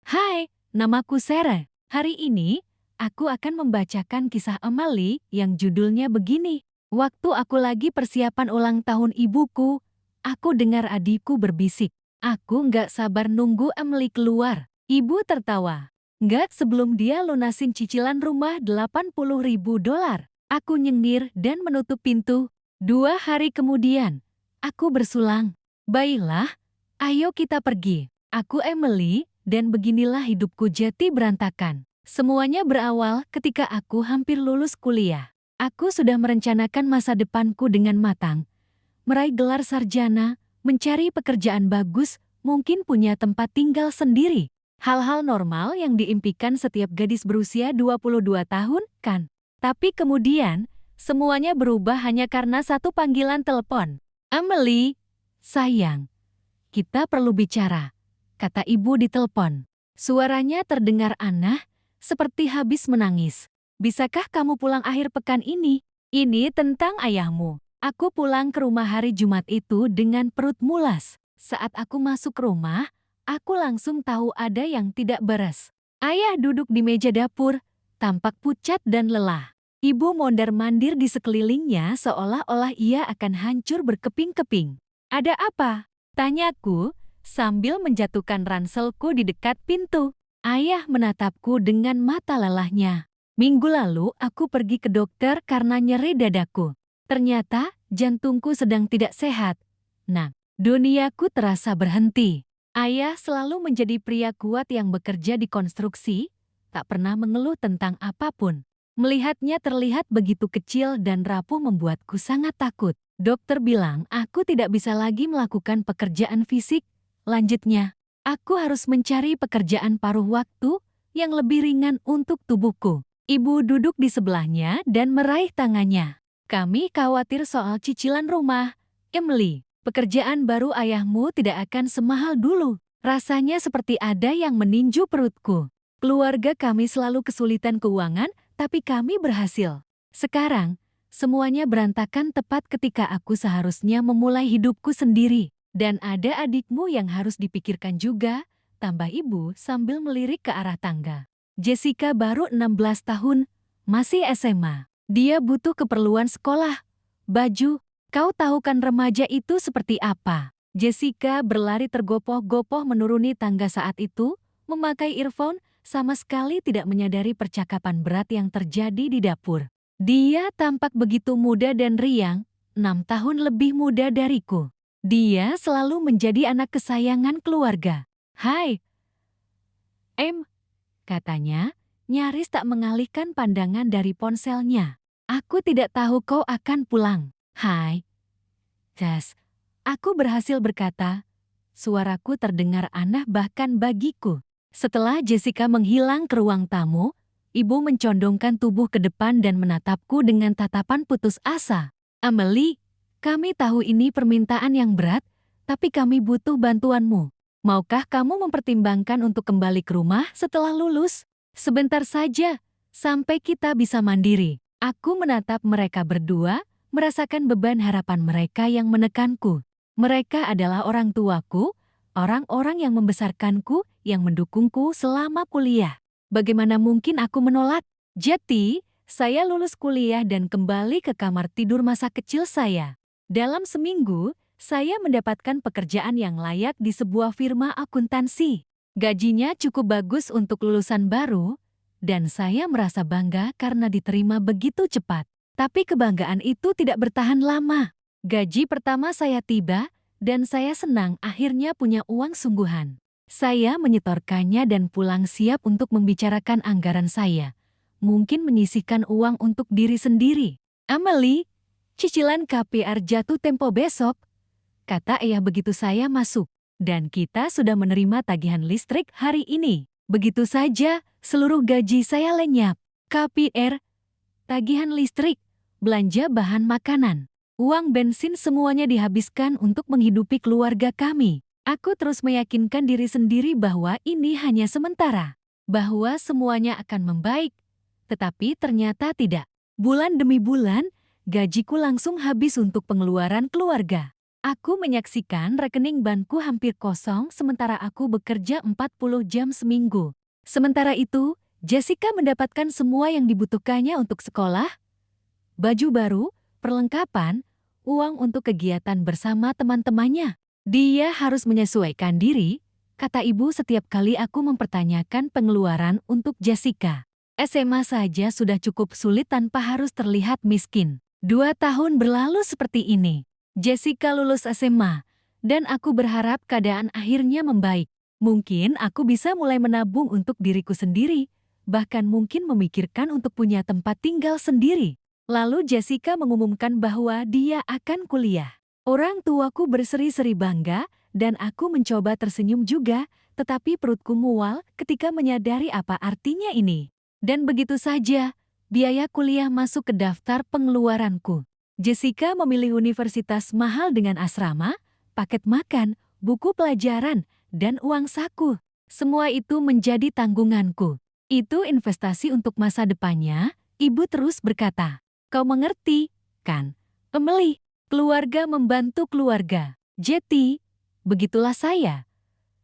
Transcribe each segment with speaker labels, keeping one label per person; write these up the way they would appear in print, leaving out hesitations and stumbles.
Speaker 1: Hai, namaku Sarah. Hari ini, aku akan membacakan kisah Emily yang judulnya begini. Waktu aku lagi persiapan ulang tahun ibuku, aku dengar adikku berbisik. Aku nggak sabar nunggu Emily keluar. Ibu tertawa. Nggak sebelum dia lunasin cicilan rumah $80.000. Aku nyengir dan menutup pintu. 2 hari kemudian, aku bersulang. Baiklah, ayo kita pergi. Aku Emily, dan beginilah hidupku jati berantakan. Semuanya berawal ketika aku hampir lulus kuliah. Aku sudah merencanakan masa depanku dengan matang. Meraih gelar sarjana, mencari pekerjaan bagus, mungkin punya tempat tinggal sendiri. Hal-hal normal yang diimpikan setiap gadis berusia 22 tahun, kan? Tapi kemudian, semuanya berubah hanya karena satu panggilan telepon. Emily, sayang, kita perlu bicara, kata ibu di telepon. Suaranya terdengar aneh, seperti habis menangis. Bisakah kamu pulang akhir pekan ini? Ini tentang ayahmu. Aku pulang ke rumah hari Jumat itu dengan perut mulas. Saat aku masuk rumah, aku langsung tahu ada yang tidak beres. Ayah duduk di meja dapur, tampak pucat dan lelah. Ibu mondar-mandir di sekelilingnya seolah-olah ia akan hancur berkeping-keping. Ada apa? Tanyaku, sambil menjatuhkan ranselku di dekat pintu. Ayah menatapku dengan mata lelahnya. Minggu lalu aku pergi ke dokter karena nyeri dadaku. Ternyata jantungku sedang tidak sehat. Nah, duniaku terasa berhenti. Ayah selalu menjadi pria kuat yang bekerja di konstruksi, tak pernah mengeluh tentang apapun. Melihatnya terlihat begitu kecil dan rapuh membuatku sangat takut. Dokter bilang aku tidak bisa lagi melakukan pekerjaan fisik. Lanjutnya, aku harus mencari pekerjaan paruh waktu yang lebih ringan untuk tubuhku. Ibu duduk di sebelahnya dan meraih tangannya. Kami khawatir soal cicilan rumah. Emily, pekerjaan baru ayahmu tidak akan semahal dulu. Rasanya seperti ada yang meninju perutku. Keluarga kami selalu kesulitan keuangan, tapi kami berhasil. Sekarang, semuanya berantakan tepat ketika aku seharusnya memulai hidupku sendiri. Dan ada adikmu yang harus dipikirkan juga, tambah ibu sambil melirik ke arah tangga. Jessica baru 16 tahun, masih SMA. Dia butuh keperluan sekolah, baju. Kau tahu kan remaja itu seperti apa? Jessica berlari tergopoh-gopoh menuruni tangga saat itu, memakai earphone, sama sekali tidak menyadari percakapan berat yang terjadi di dapur. Dia tampak begitu muda dan riang, 6 tahun lebih muda dariku. Dia selalu menjadi anak kesayangan keluarga. Hai, katanya, nyaris tak mengalihkan pandangan dari ponselnya. Aku tidak tahu kau akan pulang. Hai, Jas. Aku berhasil berkata. Suaraku terdengar aneh bahkan bagiku. Setelah Jessica menghilang ke ruang tamu, ibu mencondongkan tubuh ke depan dan menatapku dengan tatapan putus asa. Emily, kami tahu ini permintaan yang berat, tapi kami butuh bantuanmu. Maukah kamu mempertimbangkan untuk kembali ke rumah setelah lulus? Sebentar saja, sampai kita bisa mandiri. Aku menatap mereka berdua, merasakan beban harapan mereka yang menekanku. Mereka adalah orang tuaku, orang-orang yang membesarkanku, yang mendukungku selama kuliah. Bagaimana mungkin aku menolak? Jadi, saya lulus kuliah dan kembali ke kamar tidur masa kecil saya. Dalam seminggu, saya mendapatkan pekerjaan yang layak di sebuah firma akuntansi. Gajinya cukup bagus untuk lulusan baru, dan saya merasa bangga karena diterima begitu cepat. Tapi kebanggaan itu tidak bertahan lama. Gaji pertama saya tiba, dan saya senang akhirnya punya uang sungguhan. Saya menyetorkannya dan pulang siap untuk membicarakan anggaran saya. Mungkin menyisihkan uang untuk diri sendiri. Emily, cicilan KPR jatuh tempo besok, kata ayah begitu saya masuk. Dan kita sudah menerima tagihan listrik hari ini. Begitu saja, seluruh gaji saya lenyap. KPR, tagihan listrik, belanja bahan makanan, uang bensin semuanya dihabiskan untuk menghidupi keluarga kami. Aku terus meyakinkan diri sendiri bahwa ini hanya sementara. Bahwa semuanya akan membaik. Tetapi ternyata tidak. Bulan demi bulan, gajiku langsung habis untuk pengeluaran keluarga. Aku menyaksikan rekening banku hampir kosong sementara aku bekerja 40 jam seminggu. Sementara itu, Jessica mendapatkan semua yang dibutuhkannya untuk sekolah, baju baru, perlengkapan, uang untuk kegiatan bersama teman-temannya. Dia harus menyesuaikan diri, kata ibu setiap kali aku mempertanyakan pengeluaran untuk Jessica. SMA saja sudah cukup sulit tanpa harus terlihat miskin. 2 tahun berlalu seperti ini. Jessica lulus SMA, dan aku berharap keadaan akhirnya membaik. Mungkin aku bisa mulai menabung untuk diriku sendiri, bahkan mungkin memikirkan untuk punya tempat tinggal sendiri. Lalu Jessica mengumumkan bahwa dia akan kuliah. Orang tuaku berseri-seri bangga, dan aku mencoba tersenyum juga, tetapi perutku mual ketika menyadari apa artinya ini. Dan begitu saja, biaya kuliah masuk ke daftar pengeluaranku. Jessica memilih universitas mahal dengan asrama, paket makan, buku pelajaran, dan uang saku. Semua itu menjadi tanggunganku. Itu investasi untuk masa depannya, ibu terus berkata. Kau mengerti, kan? Emily, keluarga membantu keluarga. Jetty, begitulah saya.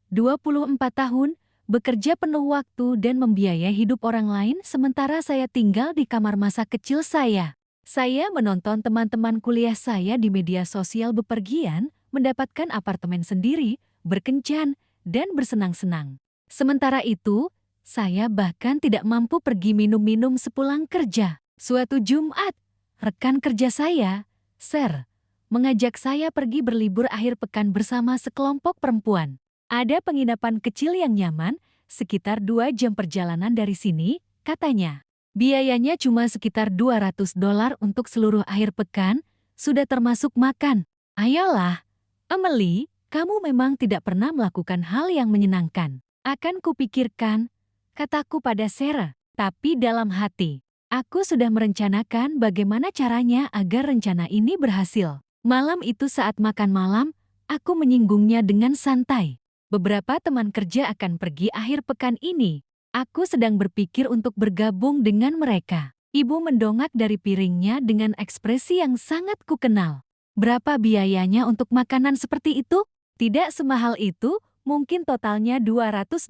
Speaker 1: 24 tahun, bekerja penuh waktu dan membiayai hidup orang lain sementara saya tinggal di kamar masa kecil saya. Saya menonton teman-teman kuliah saya di media sosial bepergian, mendapatkan apartemen sendiri, berkencan, dan bersenang-senang. Sementara itu, saya bahkan tidak mampu pergi minum-minum sepulang kerja. Suatu Jumat, rekan kerja saya, Sir, mengajak saya pergi berlibur akhir pekan bersama sekelompok perempuan. Ada penginapan kecil yang nyaman, sekitar 2 jam perjalanan dari sini, katanya. Biayanya cuma sekitar $200 untuk seluruh akhir pekan, sudah termasuk makan. Ayolah, Emily, kamu memang tidak pernah melakukan hal yang menyenangkan. Akan kupikirkan, kataku pada Sarah, tapi dalam hati. Aku sudah merencanakan bagaimana caranya agar rencana ini berhasil. Malam itu saat makan malam, aku menyinggungnya dengan santai. Beberapa teman kerja akan pergi akhir pekan ini. Aku sedang berpikir untuk bergabung dengan mereka. Ibu mendongak dari piringnya dengan ekspresi yang sangat kukenal. Berapa biayanya untuk makanan seperti itu? Tidak semahal itu, mungkin totalnya $200.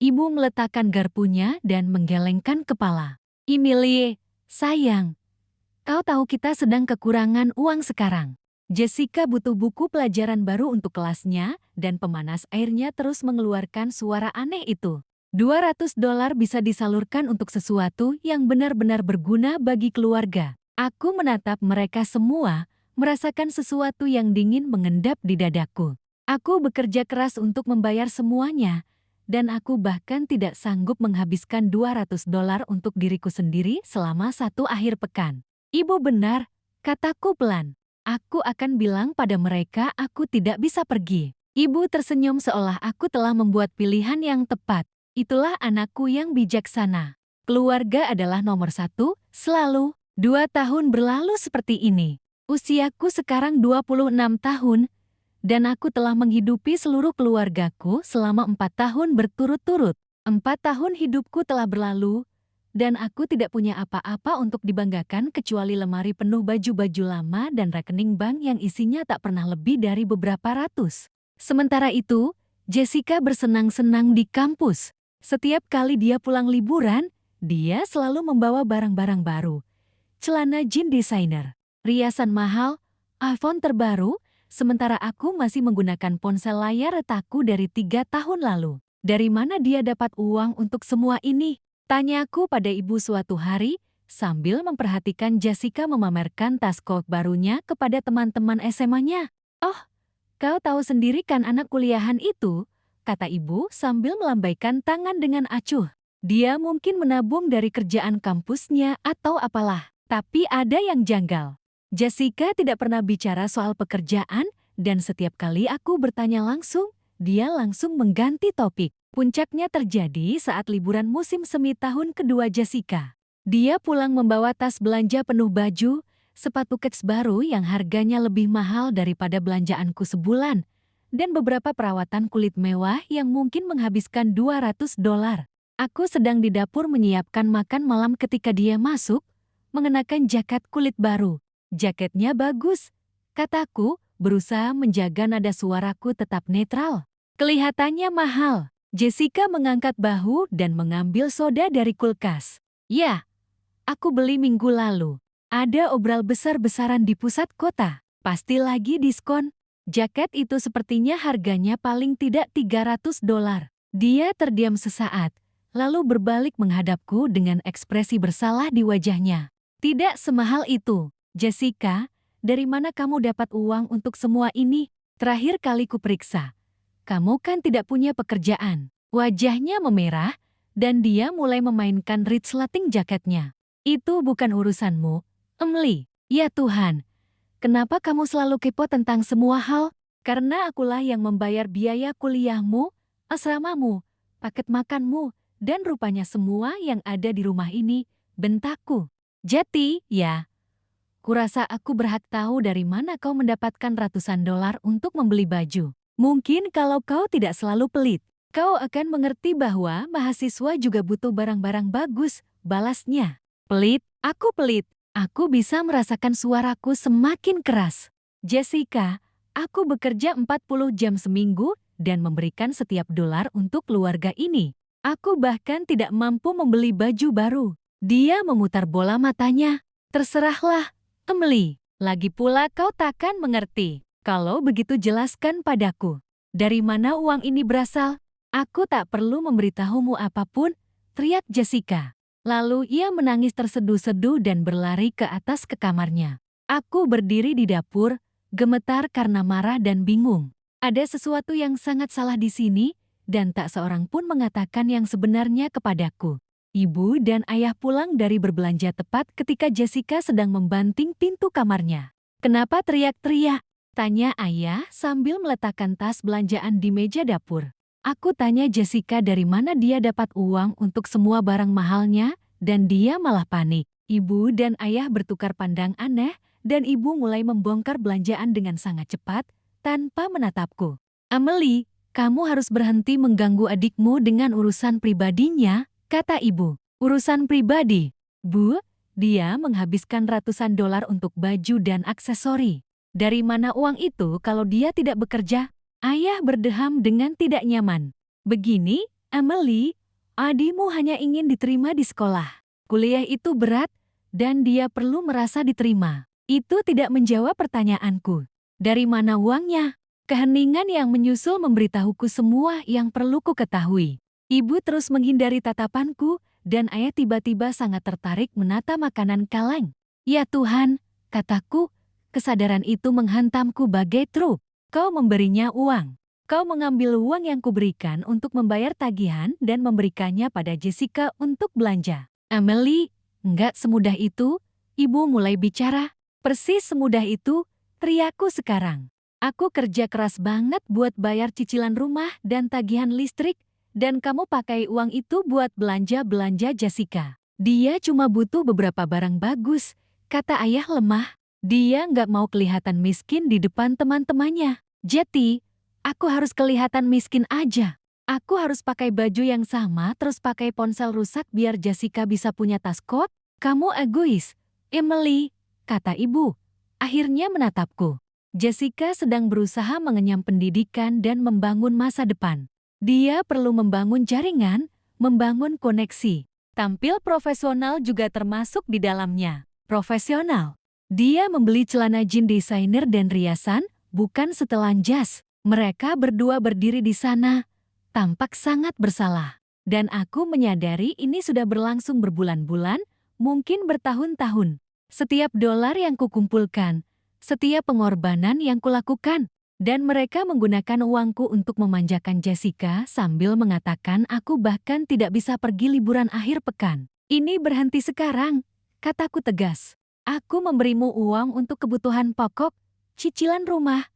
Speaker 1: Ibu meletakkan garpunya dan menggelengkan kepala. Emily, sayang, kau tahu kita sedang kekurangan uang sekarang. Jessica butuh buku pelajaran baru untuk kelasnya, dan pemanas airnya terus mengeluarkan suara aneh itu. $200 bisa disalurkan untuk sesuatu yang benar-benar berguna bagi keluarga. Aku menatap mereka semua, merasakan sesuatu yang dingin mengendap di dadaku. Aku bekerja keras untuk membayar semuanya, dan aku bahkan tidak sanggup menghabiskan $200 untuk diriku sendiri selama 1 akhir pekan. Ibu benar, kataku pelan. Aku akan bilang pada mereka aku tidak bisa pergi. Ibu tersenyum seolah aku telah membuat pilihan yang tepat. Itulah anakku yang bijaksana. Keluarga adalah nomor 1, selalu. 2 tahun berlalu seperti ini. Usiaku sekarang 26 tahun, dan aku telah menghidupi seluruh keluargaku selama 4 tahun berturut-turut. 4 tahun hidupku telah berlalu, dan aku tidak punya apa-apa untuk dibanggakan kecuali lemari penuh baju-baju lama dan rekening bank yang isinya tak pernah lebih dari beberapa ratus. Sementara itu, Jessica bersenang-senang di kampus. Setiap kali dia pulang liburan, dia selalu membawa barang-barang baru. Celana jeans desainer, riasan mahal, iPhone terbaru, sementara aku masih menggunakan ponsel layar retakku dari 3 tahun lalu. Dari mana dia dapat uang untuk semua ini? Tanyaku pada ibu suatu hari, sambil memperhatikan Jessica memamerkan tas coat barunya kepada teman-teman SMA-nya. Oh, kau tahu sendiri kan anak kuliahan itu? Kata ibu sambil melambaikan tangan dengan acuh. Dia mungkin menabung dari kerjaan kampusnya atau apalah. Tapi ada yang janggal. Jessica tidak pernah bicara soal pekerjaan, dan setiap kali aku bertanya langsung, dia langsung mengganti topik. Puncaknya terjadi saat liburan musim semi tahun kedua Jessica. Dia pulang membawa tas belanja penuh baju, sepatu kets baru yang harganya lebih mahal daripada belanjaanku sebulan, dan beberapa perawatan kulit mewah yang mungkin menghabiskan $200. Aku sedang di dapur menyiapkan makan malam ketika dia masuk, mengenakan jaket kulit baru. Jaketnya bagus, kataku, berusaha menjaga nada suaraku tetap netral. Kelihatannya mahal. Jessica mengangkat bahu dan mengambil soda dari kulkas. Ya, aku beli minggu lalu. Ada obral besar-besaran di pusat kota. Pasti lagi diskon. Jaket itu sepertinya harganya paling tidak $300. Dia terdiam sesaat, lalu berbalik menghadapku dengan ekspresi bersalah di wajahnya. Tidak semahal itu. Jessica, dari mana kamu dapat uang untuk semua ini? Terakhir kali kuperiksa. Kamu kan tidak punya pekerjaan. Wajahnya memerah, dan dia mulai memainkan resleting jaketnya. Itu bukan urusanmu, Emily. Ya Tuhan, kenapa kamu selalu kepo tentang semua hal? Karena akulah yang membayar biaya kuliahmu, asramamu, paket makanmu, dan rupanya semua yang ada di rumah ini, bentakku. Jadi, ya, kurasa aku berhak tahu dari mana kau mendapatkan ratusan dolar untuk membeli baju. Mungkin kalau kau tidak selalu pelit, kau akan mengerti bahwa mahasiswa juga butuh barang-barang bagus, balasnya. Pelit, aku pelit. Aku bisa merasakan suaraku semakin keras. Jessica, aku bekerja 40 jam seminggu dan memberikan setiap dolar untuk keluarga ini. Aku bahkan tidak mampu membeli baju baru. Dia memutar bola matanya. Terserahlah, Emily. Lagi pula kau takkan mengerti. Kalau begitu jelaskan padaku. Dari mana uang ini berasal? Aku tak perlu memberitahumu apapun, teriak Jessica. Lalu ia menangis terseduh-seduh dan berlari ke atas ke kamarnya. Aku berdiri di dapur, gemetar karena marah dan bingung. Ada sesuatu yang sangat salah di sini, dan tak seorang pun mengatakan yang sebenarnya kepadaku. Ibu dan ayah pulang dari berbelanja tepat ketika Jessica sedang membanting pintu kamarnya. Kenapa teriak-teriak? Tanya ayah sambil meletakkan tas belanjaan di meja dapur. Aku tanya Jessica dari mana dia dapat uang untuk semua barang mahalnya, dan dia malah panik. Ibu dan ayah bertukar pandang aneh, dan ibu mulai membongkar belanjaan dengan sangat cepat, tanpa menatapku. Emily, kamu harus berhenti mengganggu adikmu dengan urusan pribadinya, kata ibu. Urusan pribadi? Bu, dia menghabiskan ratusan dolar untuk baju dan aksesori. Dari mana uang itu kalau dia tidak bekerja? Ayah berdeham dengan tidak nyaman. Begini, Emily, adikmu hanya ingin diterima di sekolah. Kuliah itu berat, dan dia perlu merasa diterima. Itu tidak menjawab pertanyaanku. Dari mana uangnya? Keheningan yang menyusul memberitahuku semua yang perlu ku ketahui. Ibu terus menghindari tatapanku, dan ayah tiba-tiba sangat tertarik menata makanan kaleng. Ya Tuhan, kataku, kesadaran itu menghantamku bagai truk. Kau memberinya uang. Kau mengambil uang yang kuberikan untuk membayar tagihan dan memberikannya pada Jessica untuk belanja. Emily, enggak semudah itu. Ibu mulai bicara. Persis semudah itu, teriakku sekarang. Aku kerja keras banget buat bayar cicilan rumah dan tagihan listrik, dan kamu pakai uang itu buat belanja-belanja Jessica. Dia cuma butuh beberapa barang bagus, kata ayah lemah. Dia nggak mau kelihatan miskin di depan teman-temannya. Jadi, aku harus kelihatan miskin aja. Aku harus pakai baju yang sama terus pakai ponsel rusak biar Jessica bisa punya tas kot. Kamu egois, Emily, kata ibu. Akhirnya menatapku. Jessica sedang berusaha mengenyam pendidikan dan membangun masa depan. Dia perlu membangun jaringan, membangun koneksi. Tampil profesional juga termasuk di dalamnya. Profesional. Dia membeli celana jeans desainer dan riasan, bukan setelan jas. Mereka berdua berdiri di sana, tampak sangat bersalah. Dan aku menyadari ini sudah berlangsung berbulan-bulan, mungkin bertahun-tahun. Setiap dolar yang kukumpulkan, setiap pengorbanan yang kulakukan, dan mereka menggunakan uangku untuk memanjakan Jessica sambil mengatakan aku bahkan tidak bisa pergi liburan akhir pekan. Ini berhenti sekarang, kataku tegas. Aku memberimu uang untuk kebutuhan pokok, cicilan rumah,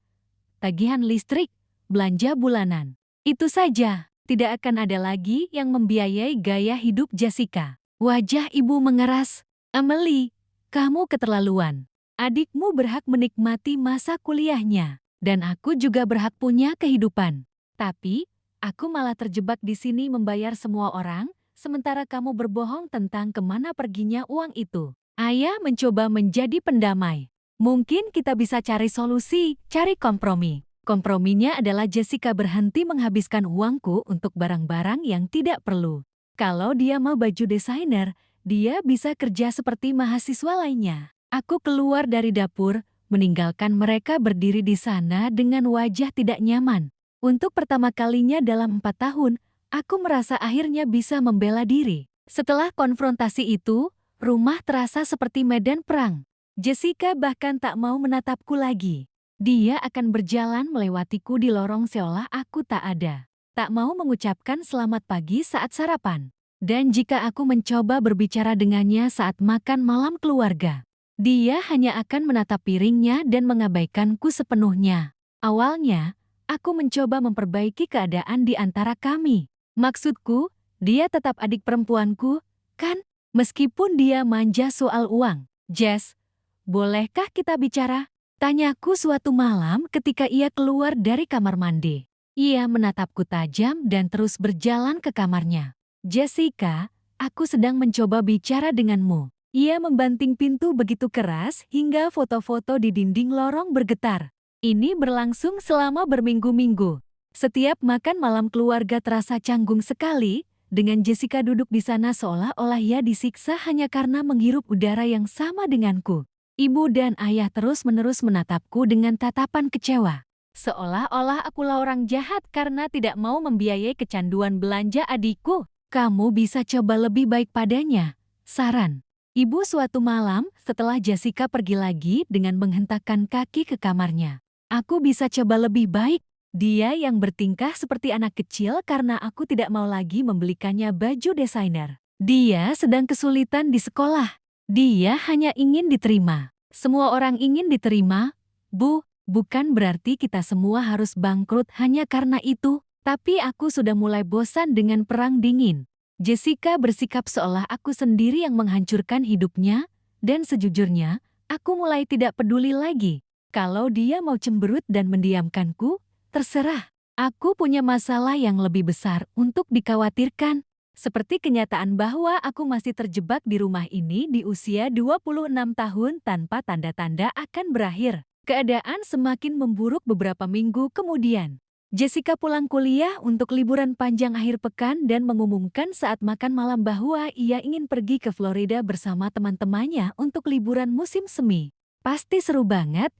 Speaker 1: tagihan listrik, belanja bulanan. Itu saja, tidak akan ada lagi yang membiayai gaya hidup Jessica. Wajah ibu mengeras. Emily, kamu keterlaluan. Adikmu berhak menikmati masa kuliahnya, dan aku juga berhak punya kehidupan. Tapi, aku malah terjebak di sini membayar semua orang, sementara kamu berbohong tentang kemana perginya uang itu. Ayah mencoba menjadi pendamai. Mungkin kita bisa cari solusi, cari kompromi. Komprominya adalah Jessica berhenti menghabiskan uangku untuk barang-barang yang tidak perlu. Kalau dia mau baju desainer, dia bisa kerja seperti mahasiswa lainnya. Aku keluar dari dapur, meninggalkan mereka berdiri di sana dengan wajah tidak nyaman. Untuk pertama kalinya dalam 4 tahun, aku merasa akhirnya bisa membela diri. Setelah konfrontasi itu, rumah terasa seperti medan perang. Jessica bahkan tak mau menatapku lagi. Dia akan berjalan melewatiku di lorong seolah aku tak ada. Tak mau mengucapkan selamat pagi saat sarapan. Dan jika aku mencoba berbicara dengannya saat makan malam keluarga, dia hanya akan menatap piringnya dan mengabaikanku sepenuhnya. Awalnya, aku mencoba memperbaiki keadaan di antara kami. Maksudku, dia tetap adik perempuanku, kan? Meskipun dia manja soal uang. Jess, bolehkah kita bicara? Tanyaku suatu malam ketika ia keluar dari kamar mandi. Ia menatapku tajam dan terus berjalan ke kamarnya. Jessica, aku sedang mencoba bicara denganmu. Ia membanting pintu begitu keras hingga foto-foto di dinding lorong bergetar. Ini berlangsung selama berminggu-minggu. Setiap makan malam keluarga terasa canggung sekali, dengan Jessica duduk di sana seolah-olah ia disiksa hanya karena menghirup udara yang sama denganku. Ibu dan ayah terus-menerus menatapku dengan tatapan kecewa. Seolah-olah akulah orang jahat karena tidak mau membiayai kecanduan belanja adikku. Kamu bisa coba lebih baik padanya. Saran. Ibu suatu malam setelah Jessica pergi lagi dengan menghentakkan kaki ke kamarnya. Aku bisa coba lebih baik. Dia yang bertingkah seperti anak kecil karena aku tidak mau lagi membelikannya baju desainer. Dia sedang kesulitan di sekolah. Dia hanya ingin diterima. Semua orang ingin diterima, Bu. Bukan berarti kita semua harus bangkrut hanya karena itu. Tapi aku sudah mulai bosan dengan perang dingin. Jessica bersikap seolah aku sendiri yang menghancurkan hidupnya. Dan sejujurnya, aku mulai tidak peduli lagi. Kalau dia mau cemberut dan mendiamkanku, terserah. Aku punya masalah yang lebih besar untuk dikhawatirkan. Seperti kenyataan bahwa aku masih terjebak di rumah ini di usia 26 tahun tanpa tanda-tanda akan berakhir. Keadaan semakin memburuk beberapa minggu kemudian. Jessica pulang kuliah untuk liburan panjang akhir pekan dan mengumumkan saat makan malam bahwa ia ingin pergi ke Florida bersama teman-temannya untuk liburan musim semi. Pasti seru banget,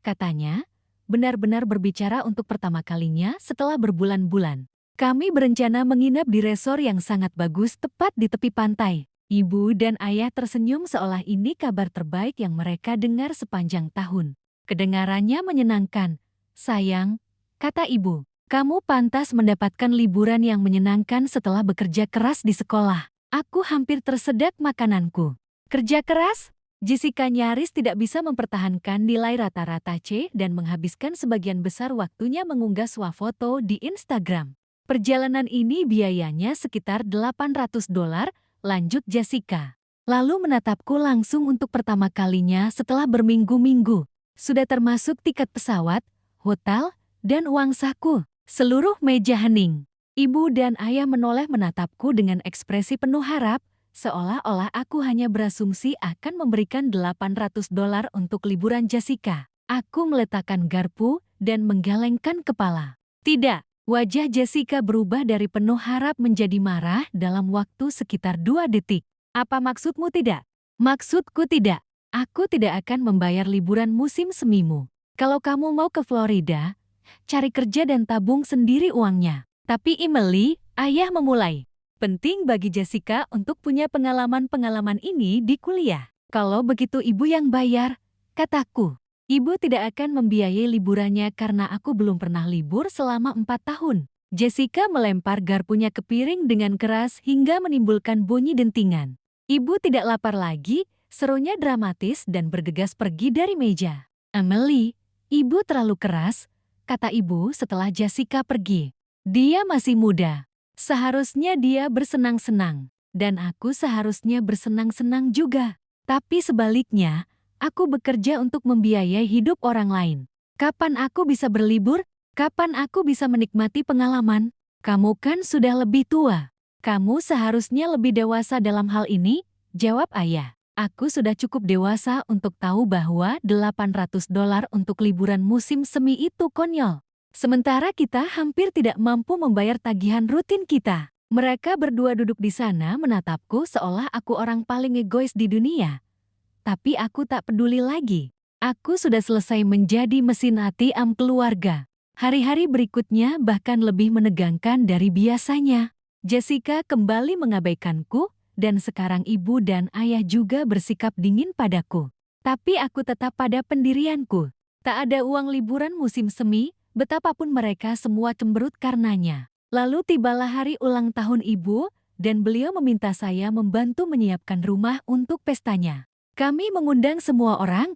Speaker 1: katanya. Benar-benar berbicara untuk pertama kalinya setelah berbulan-bulan. Kami berencana menginap di resor yang sangat bagus tepat di tepi pantai. Ibu dan ayah tersenyum seolah ini kabar terbaik yang mereka dengar sepanjang tahun. Kedengarannya menyenangkan. Sayang, kata ibu, kamu pantas mendapatkan liburan yang menyenangkan setelah bekerja keras di sekolah. Aku hampir tersedak makananku. Kerja keras? Jessica nyaris tidak bisa mempertahankan nilai rata-rata C dan menghabiskan sebagian besar waktunya mengunggah swafoto di Instagram. Perjalanan ini biayanya sekitar $800, lanjut Jessica. Lalu menatapku langsung untuk pertama kalinya setelah berminggu-minggu. Sudah termasuk tiket pesawat, hotel, dan uang saku. Seluruh meja hening. Ibu dan ayah menoleh menatapku dengan ekspresi penuh harap, seolah-olah aku hanya berasumsi akan memberikan $800 untuk liburan Jessica. Aku meletakkan garpu dan menggelengkan kepala. Tidak. Wajah Jessica berubah dari penuh harap menjadi marah dalam waktu sekitar 2 detik. Apa maksudmu tidak? Maksudku tidak. Aku tidak akan membayar liburan musim semimu. Kalau kamu mau ke Florida, cari kerja dan tabung sendiri uangnya. Tapi Emily, ayah memulai. Penting bagi Jessica untuk punya pengalaman-pengalaman ini di kuliah. Kalau begitu ibu yang bayar, kataku. Ibu tidak akan membiayai liburannya karena aku belum pernah libur selama 4 tahun. Jessica melempar garpunya ke piring dengan keras hingga menimbulkan bunyi dentingan. Ibu tidak lapar lagi, serunya dramatis dan bergegas pergi dari meja. Emily, ibu terlalu keras, kata ibu setelah Jessica pergi. Dia masih muda. Seharusnya dia bersenang-senang. Dan aku seharusnya bersenang-senang juga. Tapi sebaliknya, aku bekerja untuk membiayai hidup orang lain. Kapan aku bisa berlibur? Kapan aku bisa menikmati pengalaman? Kamu kan sudah lebih tua. Kamu seharusnya lebih dewasa dalam hal ini, jawab ayah. Aku sudah cukup dewasa untuk tahu bahwa $800 untuk liburan musim semi itu konyol. Sementara kita hampir tidak mampu membayar tagihan rutin kita. Mereka berdua duduk di sana menatapku seolah aku orang paling egois di dunia. Tapi aku tak peduli lagi. Aku sudah selesai menjadi mesin ATM keluarga. Hari-hari berikutnya bahkan lebih menegangkan dari biasanya. Jessica kembali mengabaikanku, dan sekarang ibu dan ayah juga bersikap dingin padaku. Tapi aku tetap pada pendirianku. Tak ada uang liburan musim semi, betapapun mereka semua cemberut karenanya. Lalu tibalah hari ulang tahun ibu, dan beliau meminta saya membantu menyiapkan rumah untuk pestanya. Kami mengundang semua orang,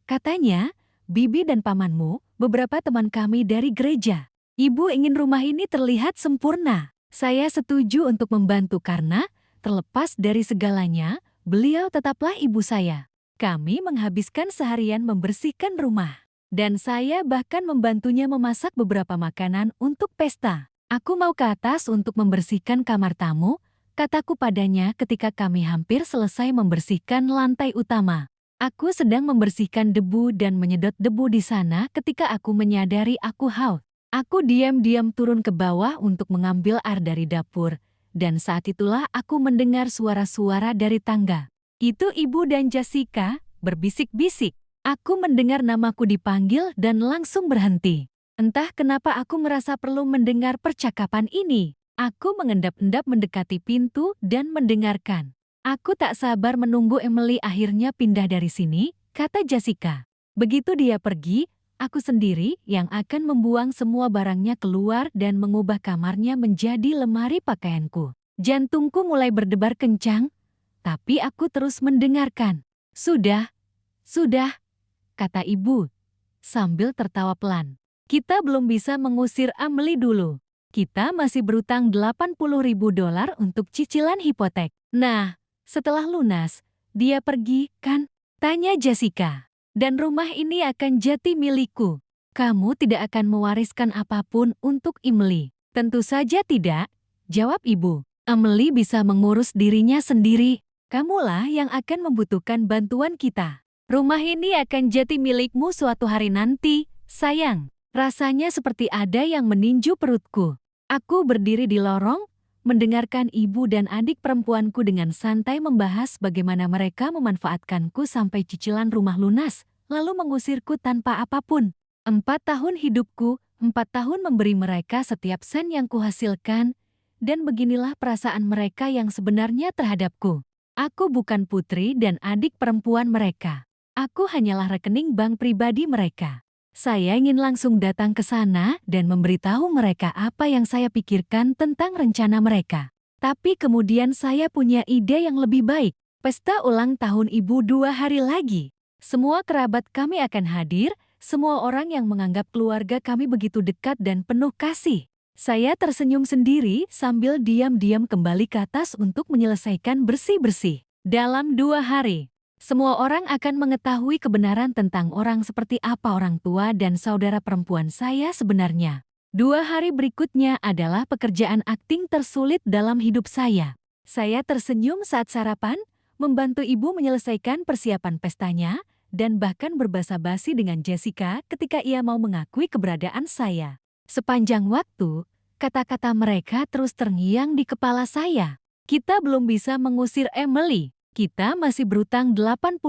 Speaker 1: katanya, bibi dan pamanmu, beberapa teman kami dari gereja. Ibu ingin rumah ini terlihat sempurna. Saya setuju untuk membantu karena, terlepas dari segalanya, beliau tetaplah ibu saya. Kami menghabiskan seharian membersihkan rumah. Dan saya bahkan membantunya memasak beberapa makanan untuk pesta. Aku mau ke atas untuk membersihkan kamar tamu, kataku padanya ketika kami hampir selesai membersihkan lantai utama. Aku sedang membersihkan debu dan menyedot debu di sana ketika aku menyadari aku haus. Aku diam-diam turun ke bawah untuk mengambil air dari dapur. Dan saat itulah aku mendengar suara-suara dari tangga. Itu ibu dan Jessica berbisik-bisik. Aku mendengar namaku dipanggil dan langsung berhenti. Entah kenapa aku merasa perlu mendengar percakapan ini. Aku mengendap-endap mendekati pintu dan mendengarkan. Aku tak sabar menunggu Emily akhirnya pindah dari sini, kata Jessica. Begitu dia pergi, aku sendiri yang akan membuang semua barangnya keluar dan mengubah kamarnya menjadi lemari pakaianku. Jantungku mulai berdebar kencang, tapi aku terus mendengarkan. Sudah, kata ibu, sambil tertawa pelan. Kita belum bisa mengusir Emily dulu. Kita masih berutang $80.000 untuk cicilan hipotek. Nah, setelah lunas, dia pergi, kan? Tanya Jessica. Dan rumah ini akan jadi milikku. Kamu tidak akan mewariskan apapun untuk Emily. Tentu saja tidak, jawab ibu. Emily bisa mengurus dirinya sendiri. Kamulah yang akan membutuhkan bantuan kita. Rumah ini akan jadi milikmu suatu hari nanti, sayang. Rasanya seperti ada yang meninju perutku. Aku berdiri di lorong, mendengarkan ibu dan adik perempuanku dengan santai membahas bagaimana mereka memanfaatkanku sampai cicilan rumah lunas, lalu mengusirku tanpa apapun. 4 tahun hidupku, 4 tahun memberi mereka setiap sen yang kuhasilkan, dan beginilah perasaan mereka yang sebenarnya terhadapku. Aku bukan putri dan adik perempuan mereka. Aku hanyalah rekening bank pribadi mereka. Saya ingin langsung datang ke sana dan memberitahu mereka apa yang saya pikirkan tentang rencana mereka. Tapi kemudian saya punya ide yang lebih baik. Pesta ulang tahun ibu 2 hari lagi. Semua kerabat kami akan hadir, semua orang yang menganggap keluarga kami begitu dekat dan penuh kasih. Saya tersenyum sendiri sambil diam-diam kembali ke atas untuk menyelesaikan bersih-bersih. Dalam 2 hari. Semua orang akan mengetahui kebenaran tentang orang seperti apa orang tua dan saudara perempuan saya sebenarnya. 2 hari berikutnya adalah pekerjaan akting tersulit dalam hidup saya. Saya tersenyum saat sarapan, membantu ibu menyelesaikan persiapan pestanya, dan bahkan berbasa-basi dengan Jessica ketika ia mau mengakui keberadaan saya. Sepanjang waktu, kata-kata mereka terus terngiang di kepala saya. Kita belum bisa mengusir Emily. Kita masih berutang $80.000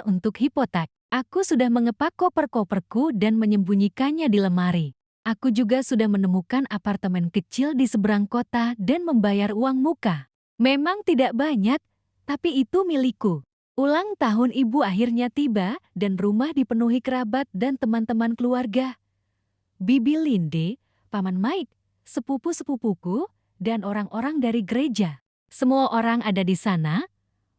Speaker 1: untuk hipotek. Aku sudah mengepak koper-koperku dan menyembunyikannya di lemari. Aku juga sudah menemukan apartemen kecil di seberang kota dan membayar uang muka. Memang tidak banyak, tapi itu milikku. Ulang tahun ibu akhirnya tiba dan rumah dipenuhi kerabat dan teman-teman keluarga. Bibi Linde, Paman Mike, sepupu-sepupuku, dan orang-orang dari gereja. Semua orang ada di sana,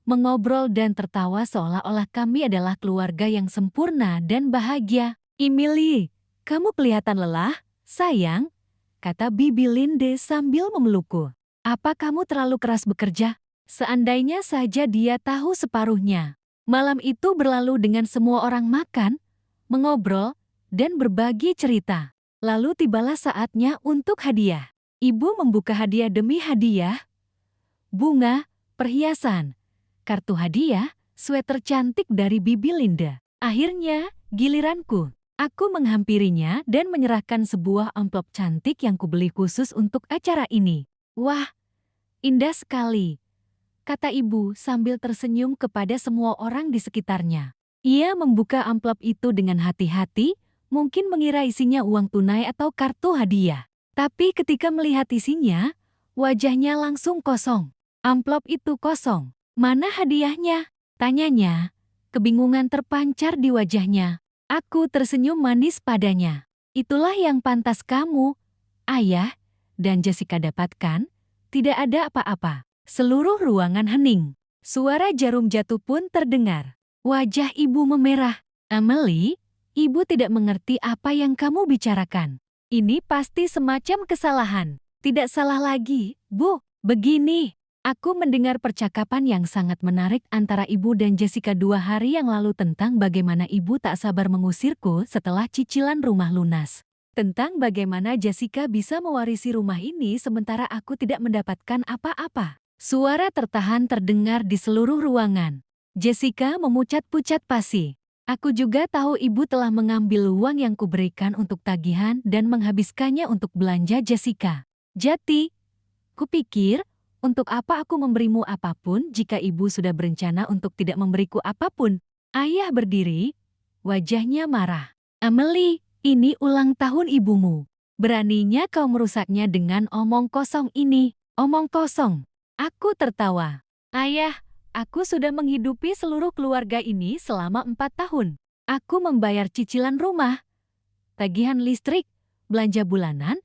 Speaker 1: mengobrol dan tertawa seolah-olah kami adalah keluarga yang sempurna dan bahagia. Emily, kamu kelihatan lelah, sayang, kata Bibi Linde sambil memelukku. Apa kamu terlalu keras bekerja? Seandainya saja dia tahu separuhnya. Malam itu berlalu dengan semua orang makan, mengobrol, dan berbagi cerita. Lalu tibalah saatnya untuk hadiah. Ibu membuka hadiah demi hadiah, bunga, perhiasan, kartu hadiah, sweater cantik dari Bibi Linda. Akhirnya, giliranku. Aku menghampirinya dan menyerahkan sebuah amplop cantik yang kubeli khusus untuk acara ini. Wah, indah sekali, kata ibu sambil tersenyum kepada semua orang di sekitarnya. Ia membuka amplop itu dengan hati-hati, mungkin mengira isinya uang tunai atau kartu hadiah. Tapi ketika melihat isinya, wajahnya langsung kosong. Amplop itu kosong. Mana hadiahnya? Tanyanya. Kebingungan terpancar di wajahnya. Aku tersenyum manis padanya. Itulah yang pantas kamu, Ayah, dan Jessica dapatkan. Tidak ada apa-apa. Seluruh ruangan hening. Suara jarum jatuh pun terdengar. Wajah ibu memerah. Emily, ibu tidak mengerti apa yang kamu bicarakan. Ini pasti semacam kesalahan. Tidak salah lagi, Bu. Begini. Aku mendengar percakapan yang sangat menarik antara ibu dan Jessica 2 hari yang lalu tentang bagaimana ibu tak sabar mengusirku setelah cicilan rumah lunas. Tentang bagaimana Jessica bisa mewarisi rumah ini sementara aku tidak mendapatkan apa-apa. Suara tertahan terdengar di seluruh ruangan. Jessica memucat-pucat pasi. Aku juga tahu ibu telah mengambil uang yang kuberikan untuk tagihan dan menghabiskannya untuk belanja Jessica. Jadi, kupikir, untuk apa aku memberimu apapun jika ibu sudah berencana untuk tidak memberiku apapun? Ayah berdiri, wajahnya marah. Emily, ini ulang tahun ibumu. Beraninya kau merusaknya dengan omong kosong ini. Omong kosong. Aku tertawa. Ayah, aku sudah menghidupi seluruh keluarga ini selama 4 tahun. Aku membayar cicilan rumah, tagihan listrik, belanja bulanan,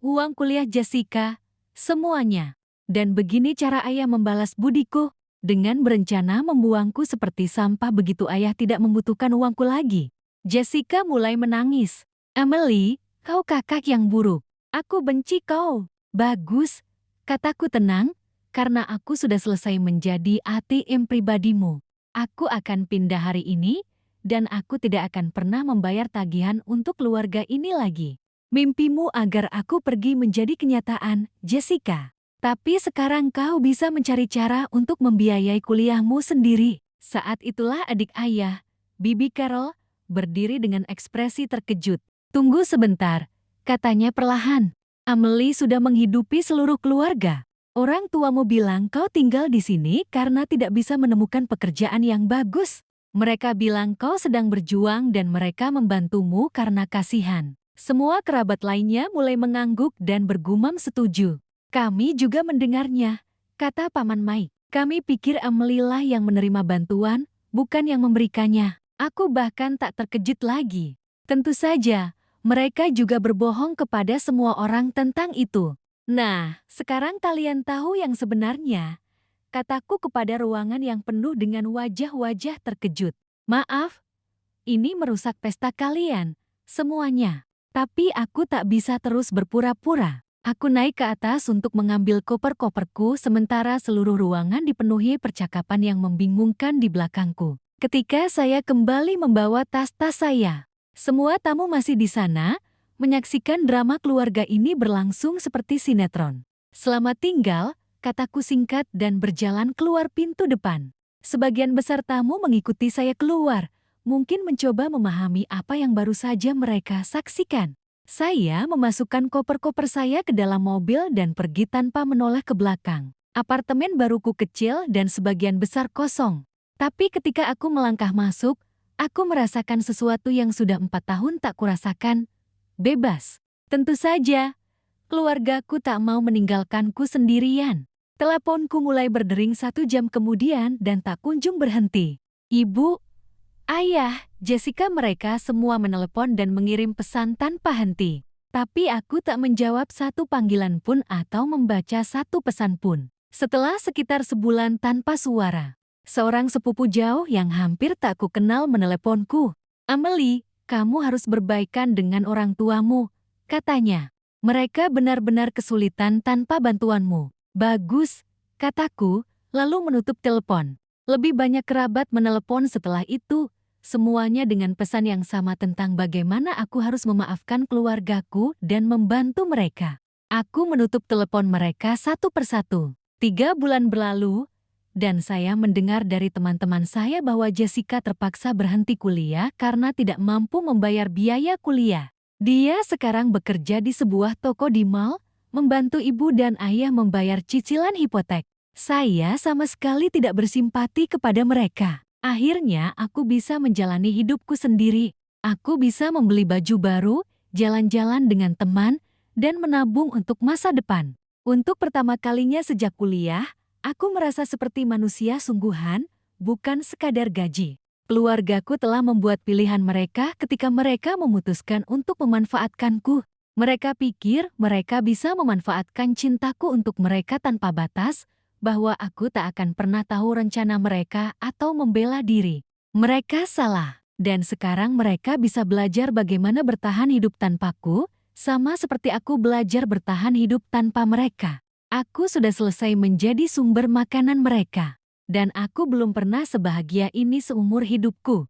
Speaker 1: uang kuliah Jessica, semuanya. Dan begini cara ayah membalas budiku, dengan berencana membuangku seperti sampah begitu ayah tidak membutuhkan uangku lagi. Jessica mulai menangis. Emily, kau kakak yang buruk. Aku benci kau. Bagus, kataku tenang, karena aku sudah selesai menjadi ATM pribadimu. Aku akan pindah hari ini, dan aku tidak akan pernah membayar tagihan untuk keluarga ini lagi. Mimpimu agar aku pergi menjadi kenyataan, Jessica. Tapi sekarang kau bisa mencari cara untuk membiayai kuliahmu sendiri. Saat itulah adik ayah, Bibi Carol, berdiri dengan ekspresi terkejut. Tunggu sebentar, katanya perlahan. Emily sudah menghidupi seluruh keluarga. Orang tuamu bilang kau tinggal di sini karena tidak bisa menemukan pekerjaan yang bagus. Mereka bilang kau sedang berjuang dan mereka membantumu karena kasihan. Semua kerabat lainnya mulai mengangguk dan bergumam setuju. Kami juga mendengarnya, kata Paman Mike. Kami pikir Emily lah yang menerima bantuan, bukan yang memberikannya. Aku bahkan tak terkejut lagi. Tentu saja, mereka juga berbohong kepada semua orang tentang itu. Nah, sekarang kalian tahu yang sebenarnya, kataku kepada ruangan yang penuh dengan wajah-wajah terkejut. Maaf, ini merusak pesta kalian, semuanya. Tapi aku tak bisa terus berpura-pura. Aku naik ke atas untuk mengambil koper-koperku sementara seluruh ruangan dipenuhi percakapan yang membingungkan di belakangku. Ketika saya kembali membawa tas-tas saya, semua tamu masih di sana, menyaksikan drama keluarga ini berlangsung seperti sinetron. Selamat tinggal, kataku singkat dan berjalan keluar pintu depan. Sebagian besar tamu mengikuti saya keluar, mungkin mencoba memahami apa yang baru saja mereka saksikan. Saya memasukkan koper-koper saya ke dalam mobil dan pergi tanpa menoleh ke belakang. Apartemen baruku kecil dan sebagian besar kosong. Tapi ketika aku melangkah masuk, aku merasakan sesuatu yang sudah 4 tahun tak kurasakan. Bebas. Tentu saja, keluargaku tak mau meninggalkanku sendirian. Teleponku mulai berdering 1 jam kemudian dan tak kunjung berhenti. Ibu, Ayah, Jessica mereka semua menelepon dan mengirim pesan tanpa henti. Tapi aku tak menjawab satu panggilan pun atau membaca satu pesan pun. Setelah sekitar sebulan tanpa suara, seorang sepupu jauh yang hampir tak kukenal meneleponku. Emily, kamu harus berbaikan dengan orang tuamu, katanya. Mereka benar-benar kesulitan tanpa bantuanmu. Bagus, kataku, lalu menutup telepon. Lebih banyak kerabat menelepon setelah itu, semuanya dengan pesan yang sama tentang bagaimana aku harus memaafkan keluargaku dan membantu mereka. Aku menutup telepon mereka satu persatu. 3 bulan berlalu, Dan saya mendengar dari teman-teman saya bahwa Jessica terpaksa berhenti kuliah karena tidak mampu membayar biaya kuliah. Dia sekarang bekerja di sebuah toko di mall, membantu ibu dan ayah membayar cicilan hipotek. Saya sama sekali tidak bersimpati kepada mereka. Akhirnya aku bisa menjalani hidupku sendiri. Aku bisa membeli baju baru, jalan-jalan dengan teman, dan menabung untuk masa depan. Untuk pertama kalinya sejak kuliah, aku merasa seperti manusia sungguhan, bukan sekadar gaji. Keluargaku telah membuat pilihan mereka ketika mereka memutuskan untuk memanfaatkanku. Mereka pikir mereka bisa memanfaatkan cintaku untuk mereka tanpa batas, bahwa aku tak akan pernah tahu rencana mereka atau membela diri. Mereka salah, dan sekarang mereka bisa belajar bagaimana bertahan hidup tanpaku, sama seperti aku belajar bertahan hidup tanpa mereka. Aku sudah selesai menjadi sumber makanan mereka. Dan aku belum pernah sebahagia ini seumur hidupku.